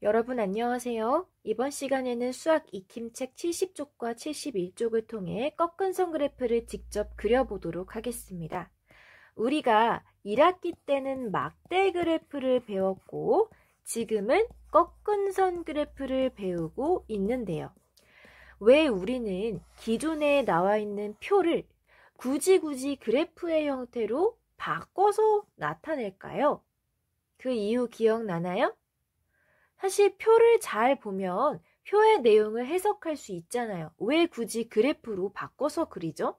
여러분 안녕하세요. 이번 시간에는 수학 익힘책 70쪽과 71쪽을 통해 꺾은 선 그래프를 직접 그려보도록 하겠습니다. 우리가 1학기 때는 막대 그래프를 배웠고 지금은 꺾은 선 그래프를 배우고 있는데요. 왜 우리는 기존에 나와 있는 표를 굳이 그래프의 형태로 바꿔서 나타낼까요? 그 이유 기억나나요? 사실 표를 잘 보면 표의 내용을 해석할 수 있잖아요. 왜 굳이 그래프로 바꿔서 그리죠?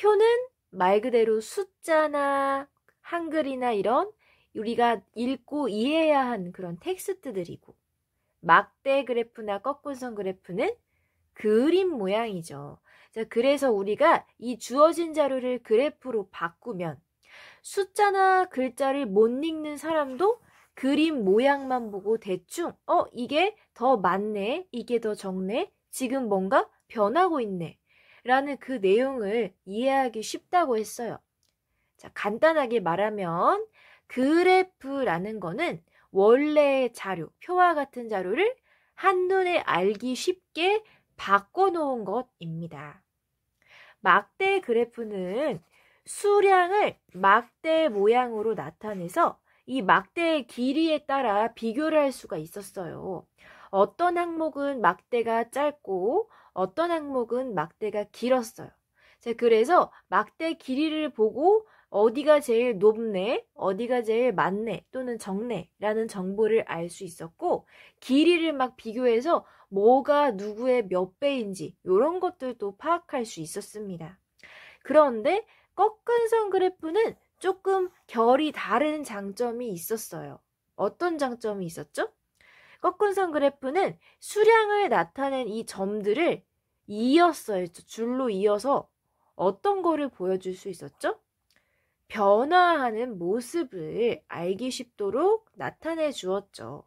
표는 말 그대로 숫자나 한글이나 이런 우리가 읽고 이해해야 하는 그런 텍스트들이고, 막대 그래프나 꺾은선 그래프는 그림 모양이죠. 자, 그래서 우리가 이 주어진 자료를 그래프로 바꾸면 숫자나 글자를 못 읽는 사람도 그림 모양만 보고 대충 이게 더 많네, 이게 더 적네, 지금 뭔가 변하고 있네 라는 그 내용을 이해하기 쉽다고 했어요. 자, 간단하게 말하면 그래프라는 거는 원래의 자료, 표와 같은 자료를 한눈에 알기 쉽게 바꿔놓은 것입니다. 막대 그래프는 수량을 막대 모양으로 나타내서 이 막대의 길이에 따라 비교를 할 수가 있었어요. 어떤 항목은 막대가 짧고 어떤 항목은 막대가 길었어요. 자, 그래서 막대 길이를 보고 어디가 제일 높네, 어디가 제일 많네 또는 적네 라는 정보를 알 수 있었고, 길이를 막 비교해서 뭐가 누구의 몇 배인지 이런 것들도 파악할 수 있었습니다. 그런데 꺾은 선 그래프는 조금 결이 다른 장점이 있었어요. 어떤 장점이 있었죠? 꺾은 선 그래프는 수량을 나타낸 이 점들을 이었어요. 줄로 이어서 어떤 거를 보여줄 수 있었죠? 변화하는 모습을 알기 쉽도록 나타내 주었죠.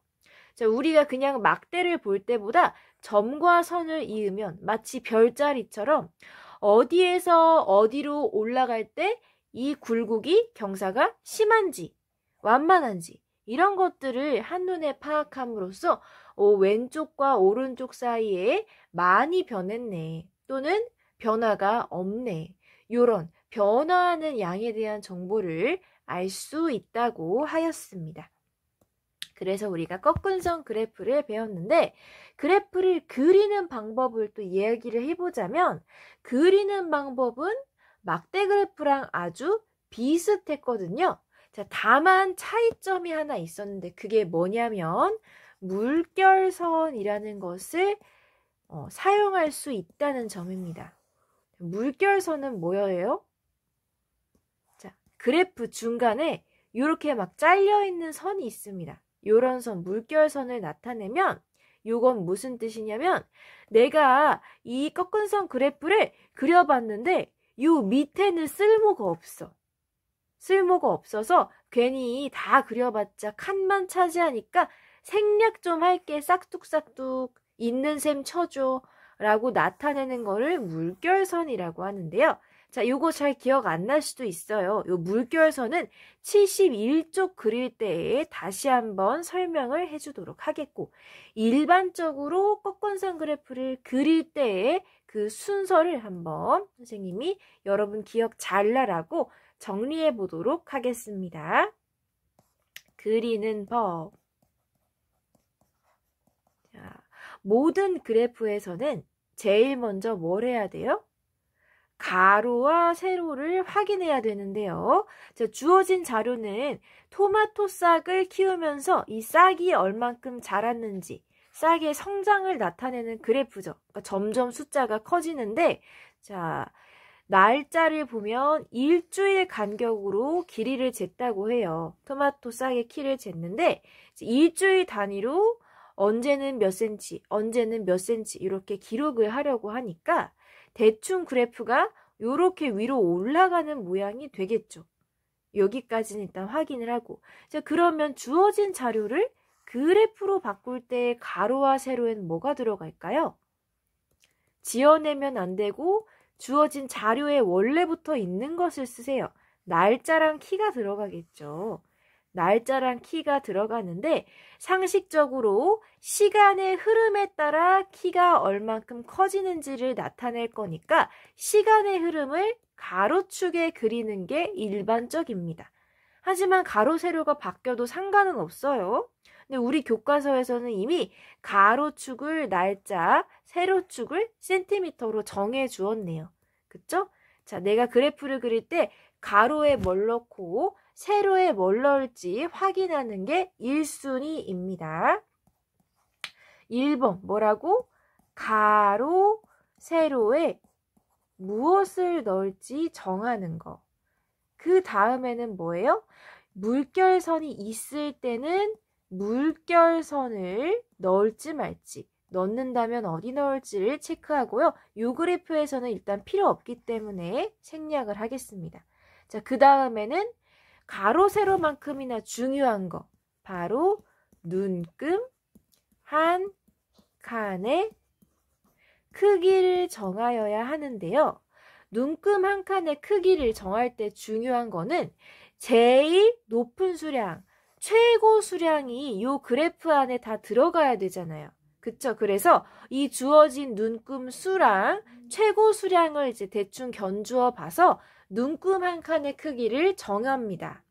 자, 우리가 그냥 막대를 볼 때보다 점과 선을 이으면 마치 별자리처럼 어디에서 어디로 올라갈 때 이 굴곡이 경사가 심한지 완만한지 이런 것들을 한눈에 파악함으로써 왼쪽과 오른쪽 사이에 많이 변했네 또는 변화가 없네, 이런 변화하는 양에 대한 정보를 알 수 있다고 하였습니다. 그래서 우리가 꺾은 선 그래프를 배웠는데, 그래프를 그리는 방법을 또 이야기를 해보자면, 그리는 방법은 막대 그래프랑 아주 비슷했거든요. 자, 다만 차이점이 하나 있었는데 그게 뭐냐면 물결선이라는 것을 사용할 수 있다는 점입니다. 물결선은 뭐예요? 자, 그래프 중간에 이렇게 막 잘려있는 선이 있습니다. 요런 선, 물결선을 나타내면 요건 무슨 뜻이냐면 내가 이 꺾은 선 그래프를 그려봤는데 요 밑에는 쓸모가 없어. 쓸모가 없어서 괜히 다 그려봤자 칸만 차지하니까 생략 좀 할게, 싹둑싹둑 있는 셈 쳐줘 라고 나타내는 거를 물결선이라고 하는데요. 자, 요거 잘 기억 안 날 수도 있어요. 요 물결선은 71쪽 그릴 때에 다시 한번 설명을 해주도록 하겠고, 일반적으로 꺾은선 그래프를 그릴 때의 그 순서를 한번 선생님이 여러분 기억 잘라라고 정리해 보도록 하겠습니다. 그리는 법. 자, 모든 그래프에서는 제일 먼저 뭘 해야 돼요? 가로와 세로를 확인해야 되는데요. 자, 주어진 자료는 토마토 싹을 키우면서 이 싹이 얼만큼 자랐는지, 싹의 성장을 나타내는 그래프죠. 그러니까 점점 숫자가 커지는데, 자, 날짜를 보면 일주일 간격으로 길이를 쟀다고 해요. 토마토 싹의 키를 쟀는데 일주일 단위로 언제는 몇 센치, 언제는 몇 센치 이렇게 기록을 하려고 하니까 대충 그래프가 이렇게 위로 올라가는 모양이 되겠죠. 여기까지는 일단 확인을 하고, 자, 그러면 주어진 자료를 그래프로 바꿀 때 가로와 세로엔 뭐가 들어갈까요? 지어내면 안 되고 주어진 자료에 원래부터 있는 것을 쓰세요. 날짜랑 키가 들어가겠죠. 날짜랑 키가 들어가는데 상식적으로 시간의 흐름에 따라 키가 얼만큼 커지는지를 나타낼 거니까 시간의 흐름을 가로축에 그리는 게 일반적입니다. 하지만 가로, 세로가 바뀌어도 상관은 없어요. 근데 우리 교과서에서는 이미 가로축을 날짜, 세로축을 센티미터로 정해 주었네요. 그쵸? 자, 내가 그래프를 그릴 때 가로에 뭘 넣고 세로에 뭘 넣을지 확인하는 게 1순위입니다. 1번 뭐라고? 가로, 세로에 무엇을 넣을지 정하는 거. 그 다음에는 뭐예요? 물결선이 있을 때는 물결선을 넣을지 말지, 넣는다면 어디 넣을지를 체크하고요. 이 그래프에서는 일단 필요 없기 때문에 생략을 하겠습니다. 자, 그 다음에는 가로, 세로만큼이나 중요한 거, 바로 눈금 한 칸의 크기를 정하여야 하는데요. 눈금 한 칸의 크기를 정할 때 중요한 거는 제일 높은 수량, 최고 수량이 이 그래프 안에 다 들어가야 되잖아요. 그쵸? 그래서 이 주어진 눈금 수랑 최고 수량을 이제 대충 견주어 봐서 눈금 한 칸의 크기를 정합니다.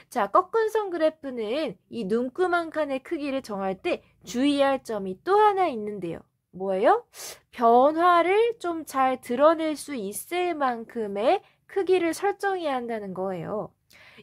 자, 꺾은 선 그래프는 이 눈금 한 칸의 크기를 정할 때 주의할 점이 또 하나 있는데요. 뭐예요? 변화를 좀 잘 드러낼 수 있을 만큼의 크기를 설정해야 한다는 거예요.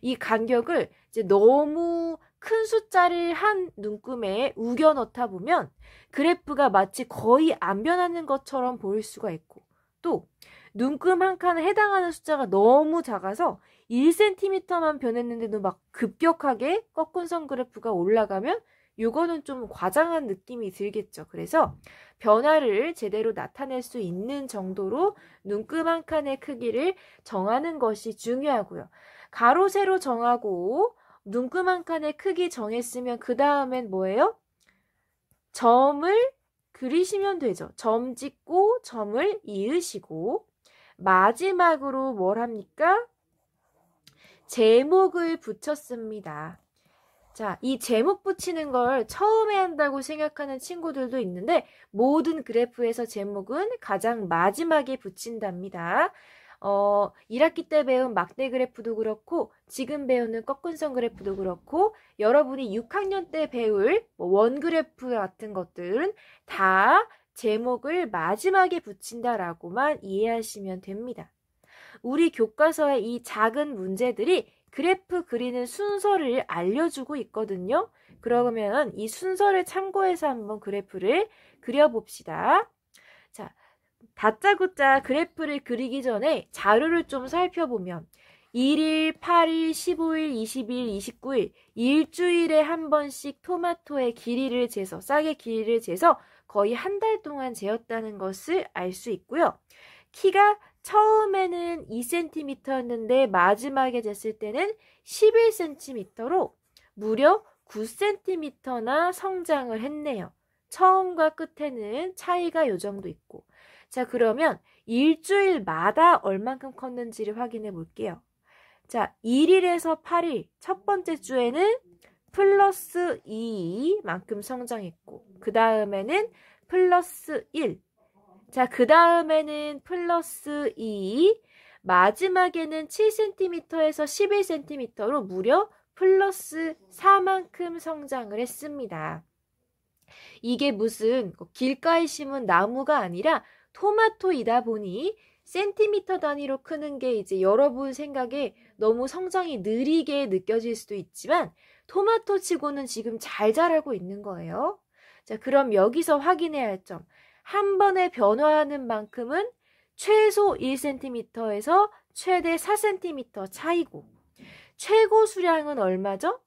이 간격을 이제 너무 큰 숫자를 한 눈금에 우겨 넣다 보면 그래프가 마치 거의 안 변하는 것처럼 보일 수가 있고, 또 눈금 한 칸에 해당하는 숫자가 너무 작아서 1cm만 변했는데도 막 급격하게 꺾은 선 그래프가 올라가면 요거는 좀 과장한 느낌이 들겠죠. 그래서 변화를 제대로 나타낼 수 있는 정도로 눈금 한 칸의 크기를 정하는 것이 중요하고요. 가로, 세로 정하고 눈금 한 칸의 크기 정했으면 그 다음엔 뭐예요? 점을 그리시면 되죠. 점 찍고 점을 이으시고 마지막으로 뭘 합니까? 제목을 붙였습니다. 자, 이 제목 붙이는 걸 처음에 한다고 생각하는 친구들도 있는데 모든 그래프에서 제목은 가장 마지막에 붙인답니다. 1학기 때 배운 막대 그래프도 그렇고 지금 배우는 꺾은 선 그래프도 그렇고 여러분이 6학년 때 배울 원 그래프 같은 것들은 다 제목을 마지막에 붙인다라고만 이해하시면 됩니다. 우리 교과서의 이 작은 문제들이 그래프 그리는 순서를 알려주고 있거든요. 그러면 이 순서를 참고해서 한번 그래프를 그려봅시다. 자, 다짜고짜 그래프를 그리기 전에 자료를 좀 살펴보면 1일, 8일, 15일, 20일, 29일 일주일에 한 번씩 토마토의 길이를 재서 싹의 길이를 재서 거의 한 달 동안 재었다는 것을 알 수 있고요. 키가 처음에는 2cm였는데 마지막에 쟀을 때는 11cm로 무려 9cm나 성장을 했네요. 처음과 끝에는 차이가 요 정도 있고. 자, 그러면 일주일마다 얼만큼 컸는지를 확인해 볼게요. 자, 1일에서 8일 첫 번째 주에는 플러스 2만큼 성장했고 그 다음에는 플러스 1. 자, 그 다음에는 플러스 2, 마지막에는 7cm에서 11cm로 무려 플러스 4만큼 성장을 했습니다. 이게 무슨 길가에 심은 나무가 아니라 토마토이다 보니 센티미터 단위로 크는 게 이제 여러분 생각에 너무 성장이 느리게 느껴질 수도 있지만 토마토 치고는 지금 잘 자라고 있는 거예요. 자, 그럼 여기서 확인해야 할 점. 한 번에 변화하는 만큼은 최소 1cm에서 최대 4cm 차이고 최고 수량은 얼마죠?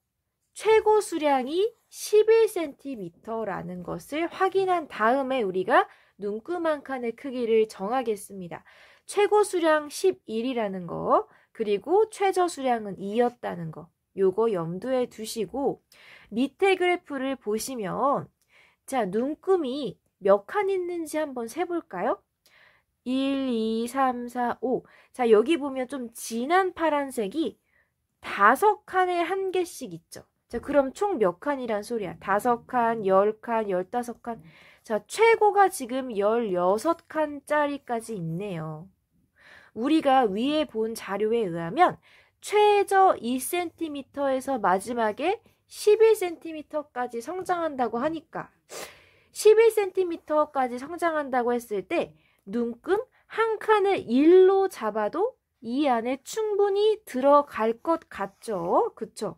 최고 수량이 11cm라는 것을 확인한 다음에 우리가 눈금 한 칸의 크기를 정하겠습니다. 최고 수량 11이라는 거, 그리고 최저 수량은 2였다는 거, 요거 염두에 두시고 밑에 그래프를 보시면 자, 눈금이 몇 칸 있는지 한번 세볼까요? 1, 2, 3, 4, 5. 자, 여기 보면 좀 진한 파란색이 5칸에 1개씩 있죠. 자, 그럼 총 몇 칸이란 소리야? 5칸, 10칸, 15칸. 자, 최고가 지금 16칸짜리까지 있네요. 우리가 위에 본 자료에 의하면 최저 2cm에서 마지막에 11cm까지 성장한다고 하니까 11cm까지 성장한다고 했을 때 눈금 한 칸을 1로 잡아도 이 안에 충분히 들어갈 것 같죠? 그쵸?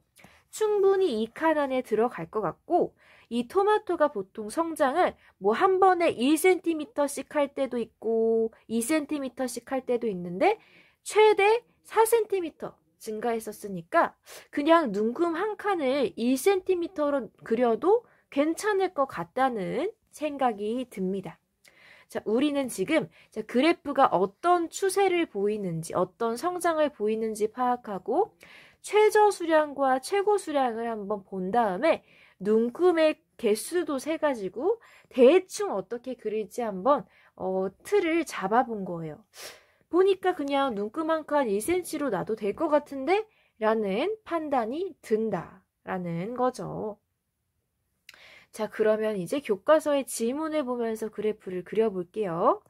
충분히 이 칸 안에 들어갈 것 같고 이 토마토가 보통 성장을 뭐 한 번에 1cm씩 할 때도 있고 2cm씩 할 때도 있는데 최대 4cm 증가했었으니까 그냥 눈금 한 칸을 1cm로 그려도 괜찮을 것 같다는 생각이 듭니다. 자, 우리는 지금 그래프가 어떤 추세를 보이는지, 어떤 성장을 보이는지 파악하고 최저 수량과 최고 수량을 한번 본 다음에 눈금의 개수도 세가지고 대충 어떻게 그릴지 한번 틀을 잡아본 거예요. 보니까 그냥 눈금 한 칸 1cm로 놔도 될 것 같은데? 라는 판단이 든다라는 거죠. 자, 그러면 이제 교과서의 지문을 보면서 그래프를 그려볼게요.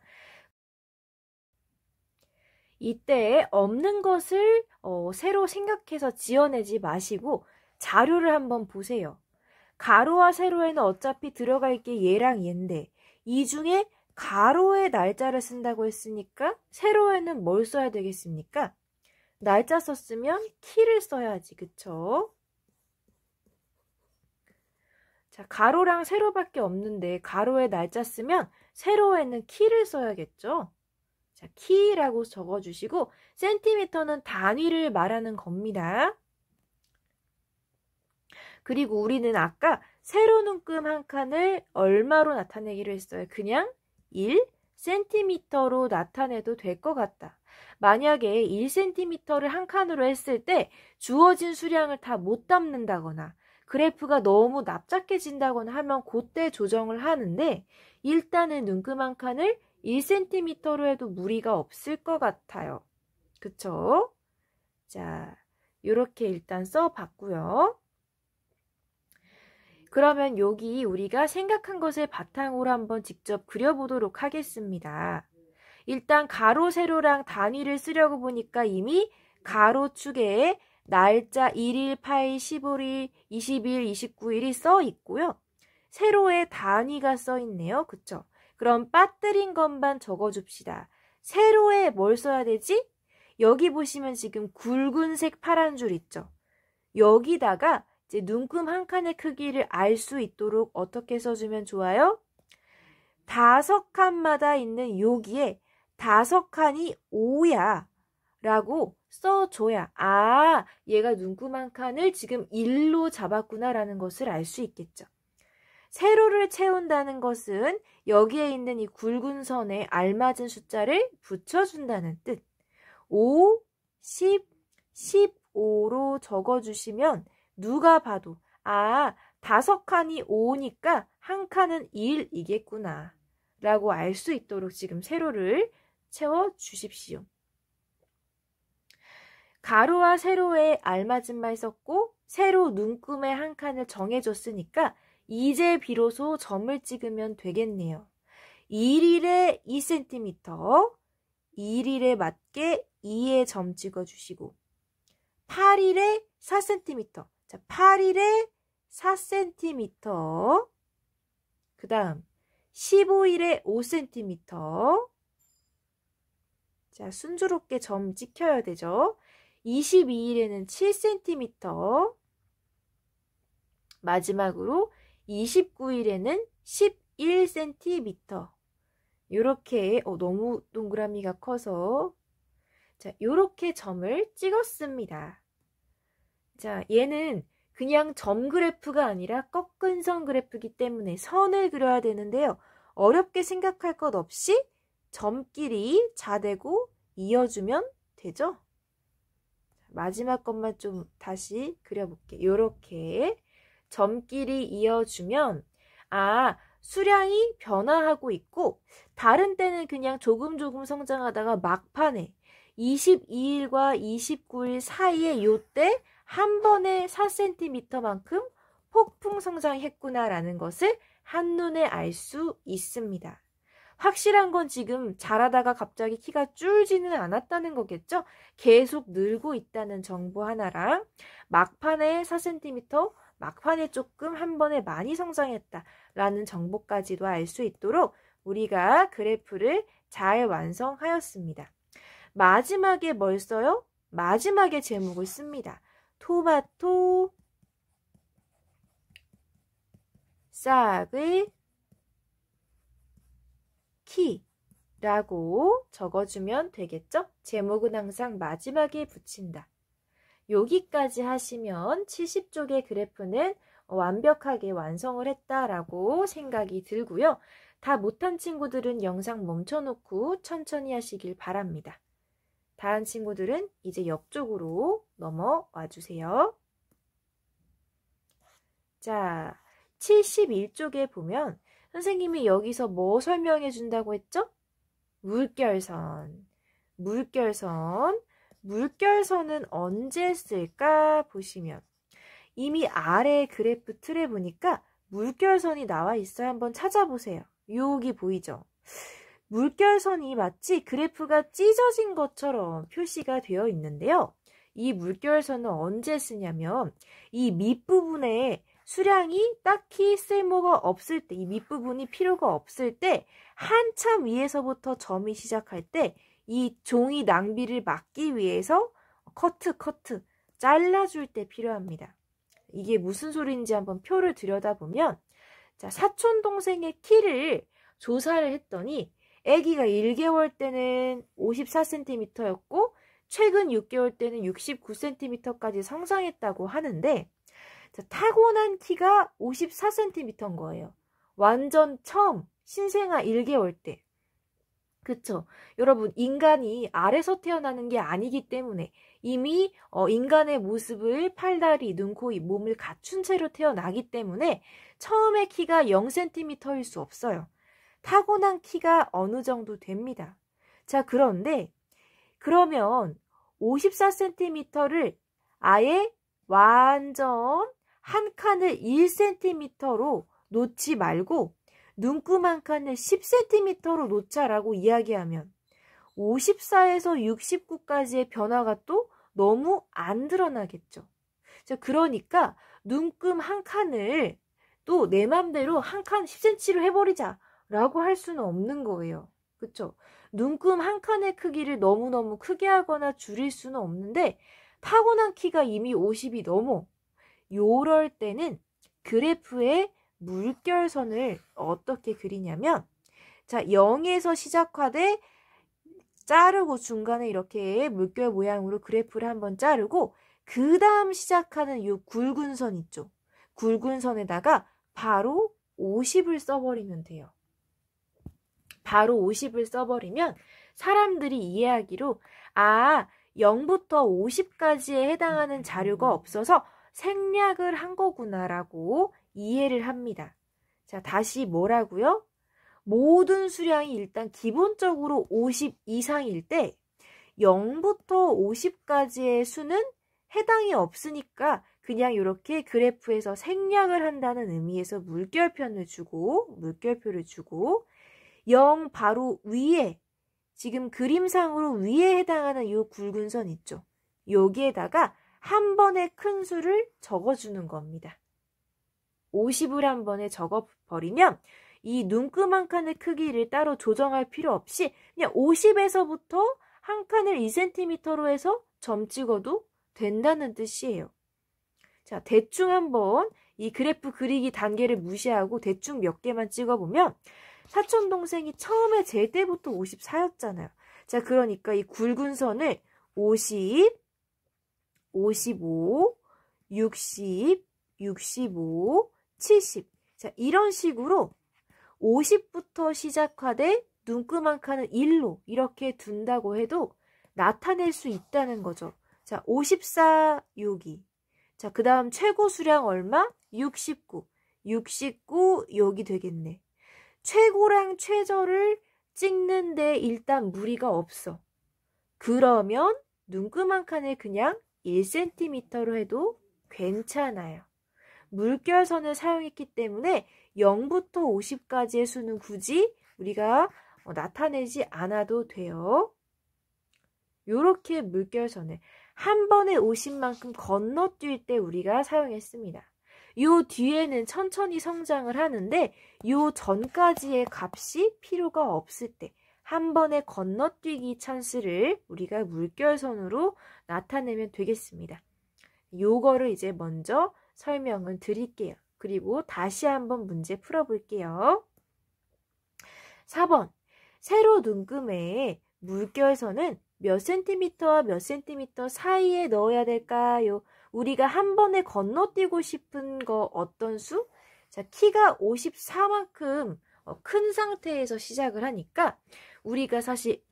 이때 없는 것을 새로 생각해서 지어내지 마시고 자료를 한번 보세요. 가로와 세로에는 어차피 들어갈 게 얘랑 얘인데 이 중에 가로에 날짜를 쓴다고 했으니까 세로에는 뭘 써야 되겠습니까? 날짜 썼으면 키를 써야지, 그쵸? 자, 가로랑 세로밖에 없는데 가로에 날짜 쓰면 세로에는 키를 써야겠죠? 자, 키라고 적어주시고 센티미터는 단위를 말하는 겁니다. 그리고 우리는 아까 세로 눈금 한 칸을 얼마로 나타내기로 했어요? 그냥 1cm로 나타내도 될 것 같다. 만약에 1cm를 한 칸으로 했을 때 주어진 수량을 다 못 담는다거나 그래프가 너무 납작해진다거나 하면 그때 조정을 하는데 일단은 눈금 한 칸을 1cm로 해도 무리가 없을 것 같아요. 그쵸? 자, 요렇게 일단 써봤고요. 그러면 여기 우리가 생각한 것을 바탕으로 한번 직접 그려보도록 하겠습니다. 일단 가로, 세로랑 단위를 쓰려고 보니까 이미 가로축에 날짜 1일, 8일, 15일, 20일, 29일이 써 있고요. 세로에 단위가 써 있네요. 그쵸? 그럼 빠뜨린 것만 적어줍시다. 세로에 뭘 써야 되지? 여기 보시면 지금 굵은색 파란 줄 있죠? 여기다가 이제 눈금 한 칸의 크기를 알 수 있도록 어떻게 써주면 좋아요? 5칸마다 있는 여기에 5칸이 5야 라고 써줘야 얘가 눈금 한 칸을 지금 1로 잡았구나 라는 것을 알 수 있겠죠. 세로를 채운다는 것은 여기에 있는 이 굵은 선에 알맞은 숫자를 붙여준다는 뜻. 5, 10, 15로 적어주시면 누가 봐도 5칸이 5니까 한 칸은 1이겠구나 라고 알 수 있도록 지금 세로를 채워주십시오. 가로와 세로에 알맞은 말 썼고 세로 눈금의 한 칸을 정해줬으니까 이제 비로소 점을 찍으면 되겠네요. 1일에 2cm, 1일에 맞게 2에 점 찍어주시고 8일에 4cm, 자 8일에 4cm, 그 다음 15일에 5cm, 자 순조롭게 점 찍혀야 되죠. 22일에는 7cm, 마지막으로 29일에는 11cm. 요렇게 너무 동그라미가 커서 자, 요렇게 점을 찍었습니다. 자, 얘는 그냥 점 그래프가 아니라 꺾은 선 그래프이기 때문에 선을 그려야 되는데요. 어렵게 생각할 것 없이 점끼리 자대고 이어주면 되죠? 마지막 것만 좀 다시 그려볼게요. 요렇게 점끼리 이어주면 수량이 변화하고 있고 다른 때는 그냥 조금 성장하다가 막판에 22일과 29일 사이에 요때 한 번에 4cm만큼 폭풍 성장했구나라는 것을 한눈에 알 수 있습니다. 확실한 건 지금 자라다가 갑자기 키가 줄지는 않았다는 거겠죠? 계속 늘고 있다는 정보 하나랑 막판에 4cm, 막판에 조금 한 번에 많이 성장했다라는 정보까지도 알 수 있도록 우리가 그래프를 잘 완성하였습니다. 마지막에 뭘 써요? 마지막에 제목을 씁니다. 토마토 싹의 키라고 적어주면 되겠죠? 제목은 항상 마지막에 붙인다. 여기까지 하시면 70쪽의 그래프는 완벽하게 완성을 했다라고 생각이 들고요. 다 못한 친구들은 영상 멈춰놓고 천천히 하시길 바랍니다. 다른 친구들은 이제 옆쪽으로 넘어와 주세요. 자, 71쪽에 보면 선생님이 여기서 뭐 설명해 준다고 했죠? 물결선. 물결선은 언제 쓸까 보시면 이미 아래 그래프 틀에 보니까 물결선이 나와 있어요. 한번 찾아보세요. 여기 보이죠? 물결선이 마치 그래프가 찢어진 것처럼 표시가 되어 있는데요. 이 물결선은 언제 쓰냐면 이 밑부분에 수량이 딱히 쓸모가 없을 때, 이 밑부분이 필요가 없을 때 한참 위에서부터 점이 시작할 때 이 종이 낭비를 막기 위해서 커트 잘라줄 때 필요합니다. 이게 무슨 소리인지 한번 표를 들여다보면 자, 사촌 동생의 키를 조사를 했더니 아기가 1개월 때는 54cm였고 최근 6개월 때는 69cm까지 성장했다고 하는데 자, 타고난 키가 54cm인 거예요. 완전 처음 신생아 1개월 때. 그쵸? 여러분 인간이 알에서 태어나는 게 아니기 때문에 이미 인간의 모습을 팔다리, 눈, 코, 입, 몸을 갖춘 채로 태어나기 때문에 처음에 키가 0cm일 수 없어요. 타고난 키가 어느 정도 됩니다. 자, 그런데 그러면 54cm를 아예 완전 한 칸을 1cm로 놓지 말고 눈금 한 칸을 10cm로 놓자라고 이야기하면 54에서 69까지의 변화가 또 너무 안 드러나겠죠. 자, 그러니까 눈금 한 칸을 또 내 맘대로 한 칸 10cm로 해버리자 라고 할 수는 없는 거예요. 그쵸? 눈금 한 칸의 크기를 너무너무 크게 하거나 줄일 수는 없는데 타고난 키가 이미 50이 넘어. 요럴 때는 그래프에 물결선을 어떻게 그리냐면 자 0에서 시작하되 자르고 중간에 이렇게 물결 모양으로 그래프를 한번 자르고 그 다음 시작하는 이 굵은 선 있죠. 굵은 선에다가 바로 50을 써버리면 돼요. 바로 50을 써버리면 사람들이 이해하기로 0부터 50까지에 해당하는 자료가 없어서 생략을 한 거구나라고 이해를 합니다. 자, 다시 뭐라고요? 모든 수량이 일단 기본적으로 50 이상일 때 0부터 50까지의 수는 해당이 없으니까 그냥 이렇게 그래프에서 생략을 한다는 의미에서 물결표를 주고 0 바로 위에 지금 그림상으로 위에 해당하는 이 굵은 선 있죠. 여기에다가 한 번에 큰 수를 적어주는 겁니다. 50을 한 번에 적어버리면 이 눈금 한 칸의 크기를 따로 조정할 필요 없이 그냥 50에서부터 한 칸을 2cm로 해서 점 찍어도 된다는 뜻이에요. 자, 대충 한번 이 그래프 그리기 단계를 무시하고 대충 몇 개만 찍어보면 사촌 동생이 처음에 잴 때부터 54였잖아요. 자, 그러니까 이 굵은 선을 50, 55, 60, 65, 70. 자, 이런 식으로 50부터 시작하되 눈금 한 칸은 1로 이렇게 둔다고 해도 나타낼 수 있다는 거죠. 자, 54 여기. 자, 그 다음 최고 수량 얼마? 69. 69 여기 되겠네. 최고랑 최저를 찍는데 일단 무리가 없어. 그러면 눈금 한 칸을 그냥 1cm로 해도 괜찮아요. 물결선을 사용했기 때문에 0부터 50까지의 수는 굳이 우리가 나타내지 않아도 돼요. 이렇게 물결선을 한 번에 50만큼 건너뛸 때 우리가 사용했습니다. 요 뒤에는 천천히 성장을 하는데 요 전까지의 값이 필요가 없을 때 한 번에 건너뛰기 찬스를 우리가 물결선으로 나타내면 되겠습니다. 요거를 이제 먼저 설명을 드릴게요. 그리고 다시 한번 문제 풀어볼게요. 4번 세로 눈금에 물결선은 몇 센티미터와 몇 센티미터 사이에 넣어야 될까요? 우리가 한 번에 건너뛰고 싶은 거 어떤 수? 자, 키가 54만큼 큰 상태에서 시작을 하니까 우리가 사실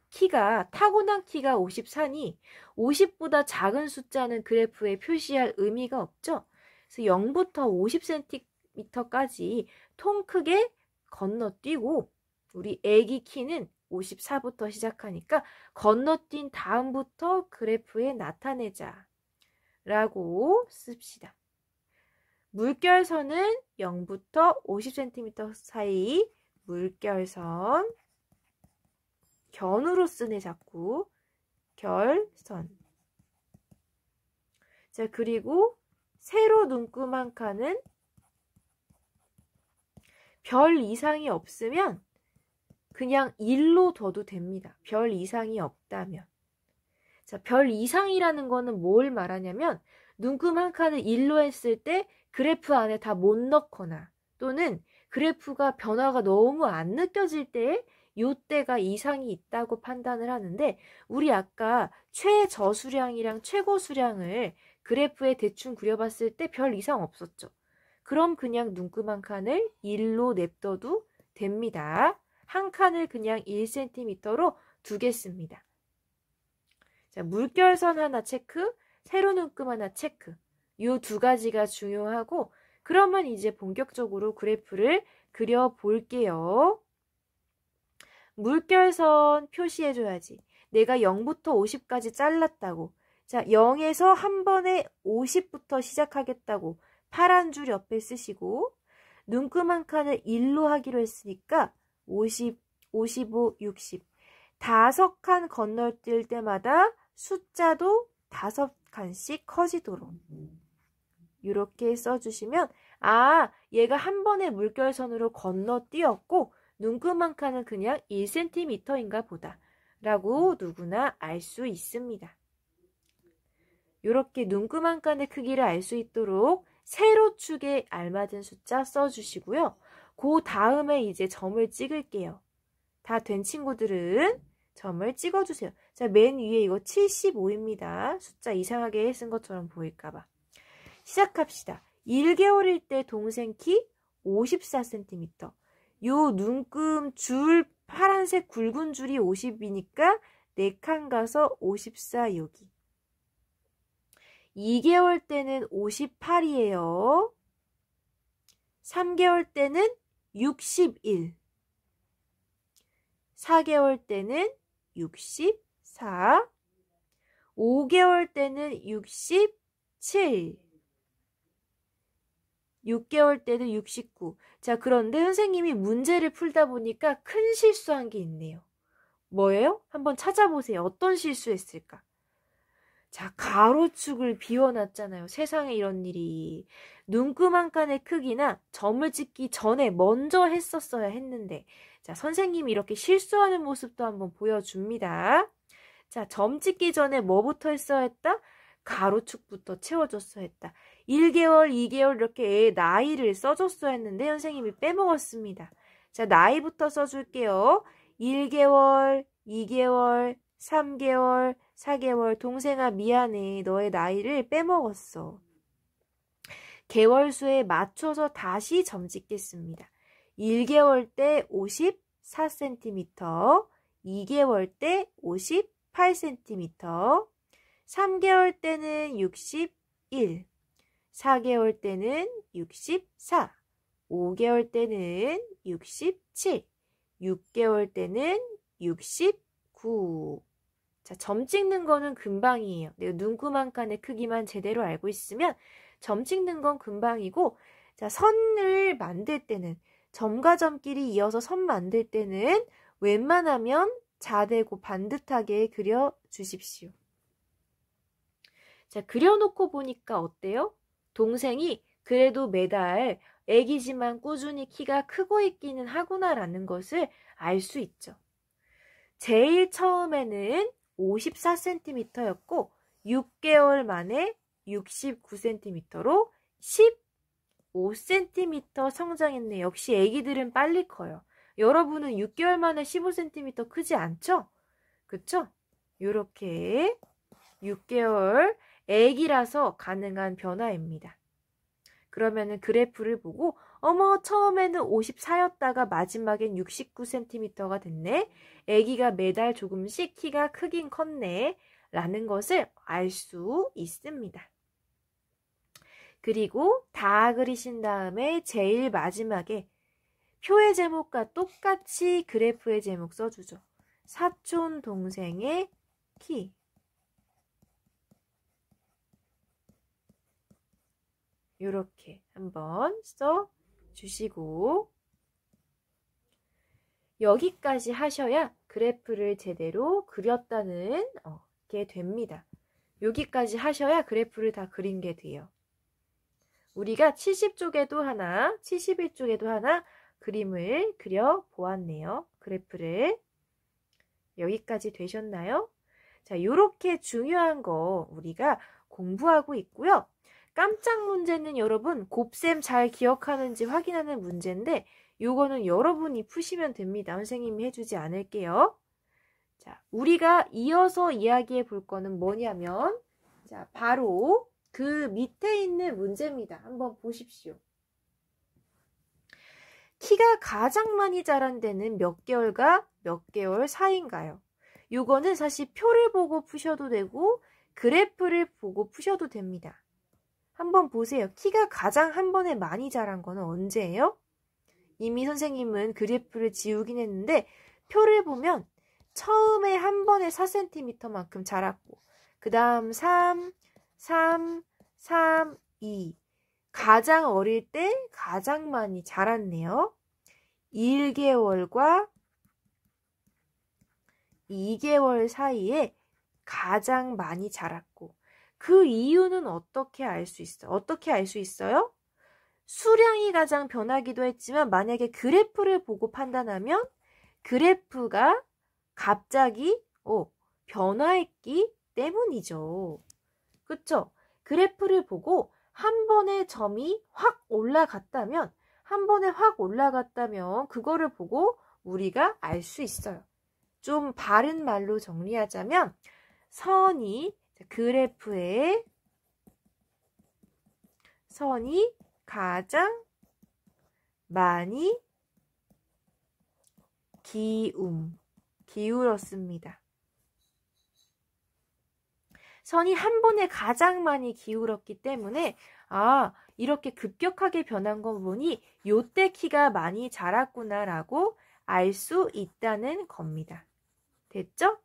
타고난 키가 54니 50보다 작은 숫자는 그래프에 표시할 의미가 없죠. 그래서 0부터 50cm까지 통 크게 건너뛰고 우리 애기 키는 54부터 시작하니까 건너뛴 다음부터 그래프에 나타내자 라고 씁시다. 물결선은 0부터 50cm 사이 물결선 견으로 쓰네 자꾸 결선. 자, 그리고 세로 눈금 한 칸은 별 이상이 없으면 그냥 1로 둬도 됩니다. 별 이상이 없다면. 자, 별 이상이라는 거는 뭘 말하냐면 눈금 한 칸을 1로 했을 때 그래프 안에 다 못 넣거나 또는 그래프가 변화가 너무 안 느껴질 때에 요때가 이상이 있다고 판단을 하는데 우리 아까 최저수량이랑 최고수량을 그래프에 대충 그려봤을 때 별 이상 없었죠. 그럼 그냥 눈금 한 칸을 1로 냅둬도 됩니다. 한 칸을 그냥 1cm로 두겠습니다. 자, 물결선 하나 체크, 세로 눈금 하나 체크. 요 두 가지가 중요하고 그러면 이제 본격적으로 그래프를 그려볼게요. 물결선 표시해줘야지. 내가 0부터 50까지 잘랐다고. 자, 0에서 한 번에 50부터 시작하겠다고 파란 줄 옆에 쓰시고 눈금 한 칸을 1로 하기로 했으니까 50, 55, 60 5칸 건너뛸 때마다 숫자도 5칸씩 커지도록 이렇게 써주시면 얘가 한 번에 물결선으로 건너뛰었고 눈금 한 칸은 그냥 1cm인가 보다 라고 누구나 알 수 있습니다. 이렇게 눈금 한 칸의 크기를 알 수 있도록 세로축에 알맞은 숫자 써주시고요. 그 다음에 이제 점을 찍을게요. 다 된 친구들은 점을 찍어주세요. 자, 맨 위에 이거 75입니다. 숫자 이상하게 쓴 것처럼 보일까봐. 시작합시다. 1개월일 때 동생 키 54cm. 요 눈금 줄 파란색 굵은 줄이 50이니까 4칸 가서 54 여기. 2개월 때는 58이에요. 3개월 때는 61. 4개월 때는 64. 5개월 때는 67. 6개월 때는 69. 자, 그런데 선생님이 문제를 풀다 보니까 큰 실수한 게 있네요. 뭐예요? 한번 찾아보세요. 어떤 실수했을까? 자, 가로축을 비워놨잖아요. 세상에 이런 일이. 눈금 한 칸의 크기나 점을 찍기 전에 먼저 했었어야 했는데 자, 선생님이 이렇게 실수하는 모습도 한번 보여줍니다. 자, 점 찍기 전에 뭐부터 했어야 했다? 가로축부터 채워줬어야 했다. 1개월, 2개월 이렇게 나이를 써줬어야 했는데 선생님이 빼먹었습니다. 자, 나이부터 써줄게요. 1개월, 2개월, 3개월, 4개월. 동생아 미안해. 너의 나이를 빼먹었어. 개월수에 맞춰서 다시 점 찍겠습니다. 1개월 때 54cm, 2개월 때 58cm, 3개월 때는 61, 4개월 때는 64, 5개월 때는 67, 6개월 때는 69. 자, 점 찍는 거는 금방이에요. 내가 눈구멍 칸의 크기만 제대로 알고 있으면 점 찍는 건 금방이고, 자, 선을 만들 때는, 점과 점끼리 이어서 선 만들 때는 웬만하면 자대고 반듯하게 그려주십시오. 자, 그려놓고 보니까 어때요? 동생이 그래도 매달 애기지만 꾸준히 키가 크고 있기는 하구나라는 것을 알 수 있죠. 제일 처음에는 54cm였고 6개월 만에 69cm로 15cm 성장했네. 역시 애기들은 빨리 커요. 여러분은 6개월 만에 15cm 크지 않죠? 그쵸? 요렇게 6개월 애기라서 가능한 변화입니다. 그러면은 그래프를 보고 어머 처음에는 54였다가 마지막엔 69cm가 됐네. 애기가 매달 조금씩 키가 크긴 컸네. 라는 것을 알 수 있습니다. 그리고 다 그리신 다음에 제일 마지막에 표의 제목과 똑같이 그래프의 제목 써주죠. 사촌 동생의 키. 이렇게 한번 써주시고 여기까지 하셔야 그래프를 제대로 그렸다는 게 됩니다. 여기까지 하셔야 그래프를 다 그린 게 돼요. 우리가 70쪽에도 하나, 71쪽에도 하나 그림을 그려보았네요. 그래프를. 여기까지 되셨나요? 자, 요렇게 중요한 거 우리가 공부하고 있고요. 깜짝 문제는 여러분 곱셈 잘 기억하는지 확인하는 문제인데 요거는 여러분이 푸시면 됩니다. 선생님이 해주지 않을게요. 자, 우리가 이어서 이야기해 볼 거는 뭐냐면 자, 바로 그 밑에 있는 문제입니다. 한번 보십시오. 키가 가장 많이 자란 데는 몇 개월과 몇 개월 사이인가요? 요거는 사실 표를 보고 푸셔도 되고 그래프를 보고 푸셔도 됩니다. 한번 보세요. 키가 가장 한 번에 많이 자란 거는 언제예요? 이미 선생님은 그래프를 지우긴 했는데 표를 보면 처음에 한 번에 4cm만큼 자랐고 그 다음 3, 3, 3, 2 가장 어릴 때 가장 많이 자랐네요. 1개월과 2개월 사이에 가장 많이 자랐고 그 이유는 어떻게 알 수 있어요? 어떻게 알 수 있어요? 수량이 가장 변하기도 했지만 만약에 그래프를 보고 판단하면 그래프가 갑자기 변화했기 때문이죠. 그쵸? 그래프를 보고 한 번에 점이 확 올라갔다면 그거를 보고 우리가 알 수 있어요. 좀 바른 말로 정리하자면 그래프의 선이 가장 많이 기울었습니다. 선이 한 번에 가장 많이 기울었기 때문에 이렇게 급격하게 변한 거 보니 요때 키가 많이 자랐구나라고 알 수 있다는 겁니다. 됐죠?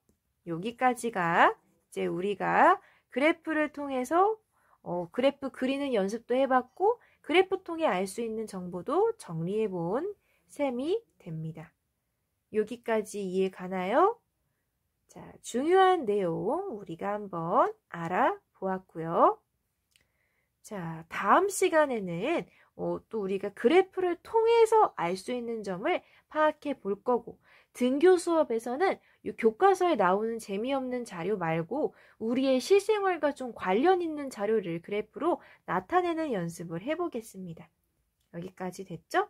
여기까지가 이제 우리가 그래프를 통해서 그래프 그리는 연습도 해봤고 그래프 통해 알 수 있는 정보도 정리해 본 셈이 됩니다. 여기까지 이해 가나요? 자, 중요한 내용 우리가 한번 알아보았고요. 자, 다음 시간에는 또 우리가 그래프를 통해서 알 수 있는 점을 파악해 볼 거고 등교 수업에서는 이 교과서에 나오는 재미없는 자료 말고 우리의 실생활과 좀 관련 있는 자료를 그래프로 나타내는 연습을 해보겠습니다. 여기까지 됐죠?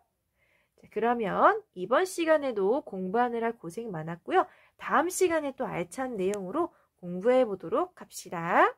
자, 그러면 이번 시간에도 공부하느라 고생 많았고요. 다음 시간에 또 알찬 내용으로 공부해 보도록 합시다.